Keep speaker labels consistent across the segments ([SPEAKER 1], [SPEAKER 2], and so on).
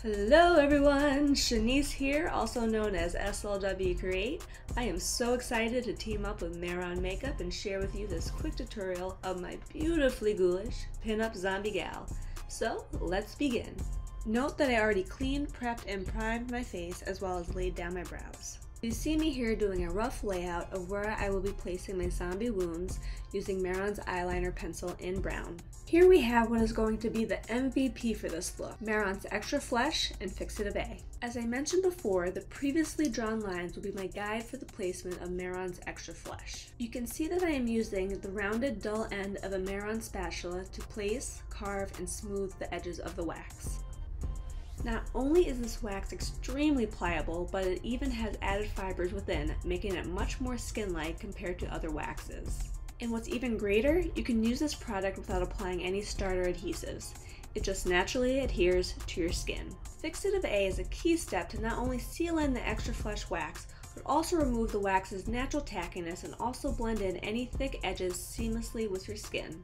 [SPEAKER 1] Hello everyone, Shanice here, also known as SLW Create. I am so excited to team up with Mehron Makeup and share with you this quick tutorial of my beautifully ghoulish pinup zombie gal. So let's begin. Note that I already cleaned, prepped, and primed my face as well as laid down my brows. You see me here doing a rough layout of where I will be placing my zombie wounds using Mehron's eyeliner pencil in brown. Here we have what is going to be the MVP for this look, Mehron's Extra Flesh and Fixative A. As I mentioned before, the previously drawn lines will be my guide for the placement of Mehron's Extra Flesh. You can see that I am using the rounded dull end of a Mehron spatula to place, carve, and smooth the edges of the wax. Not only is this wax extremely pliable, but it even has added fibers within, making it much more skin-like compared to other waxes. And what's even greater, you can use this product without applying any starter adhesives. It just naturally adheres to your skin. Fixative A is a key step to not only seal in the extra flesh wax, but also remove the wax's natural tackiness and also blend in any thick edges seamlessly with your skin.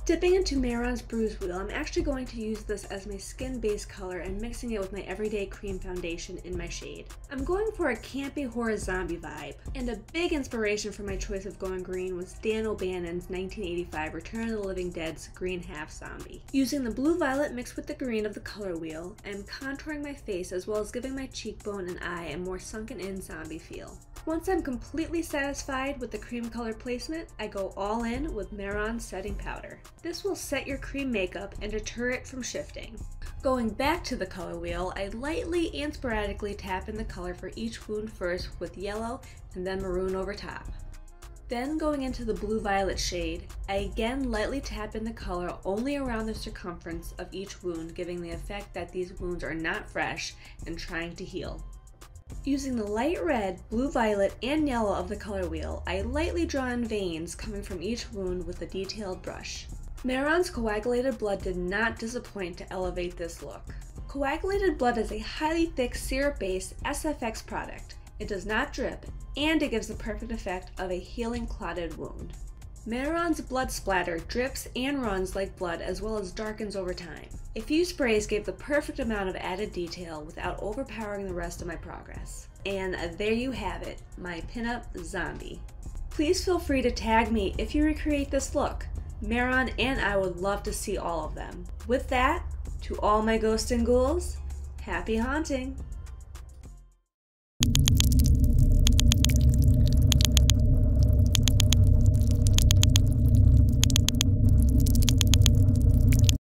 [SPEAKER 1] Dipping into Mehron's Bruise Wadell, I'm actually going to use this as my skin base color and mixing it with my everyday cream foundation in my shade. I'm going for a campy horror zombie vibe, and a big inspiration for my choice of going green was Dan O'Bannon's 1985 Return of the Living Dead's green half zombie. Using the blue violet mixed with the green of the color wheel, I'm contouring my face as well as giving my cheekbone and eye a more sunken in zombie feel. Once I'm completely satisfied with the cream color placement, I go all in with Mehron's setting powder. This will set your cream makeup and deter it from shifting. Going back to the color wheel, I lightly and sporadically tap in the color for each wound first with yellow and then maroon over top. Then going into the blue-violet shade, I again lightly tap in the color only around the circumference of each wound, giving the effect that these wounds are not fresh and trying to heal. Using the light red, blue violet, and yellow of the color wheel, I lightly draw in veins coming from each wound with a detailed brush. Mehron's Coagulated Blood did not disappoint to elevate this look. Coagulated Blood is a highly thick syrup-based SFX product. It does not drip, and it gives the perfect effect of a healing clotted wound. Mehron's Blood Splatter drips and runs like blood as well as darkens over time. A few sprays gave the perfect amount of added detail without overpowering the rest of my progress. And there you have it, my pinup zombie. Please feel free to tag me if you recreate this look. Mehron and I would love to see all of them. With that, to all my ghosts and ghouls, happy haunting!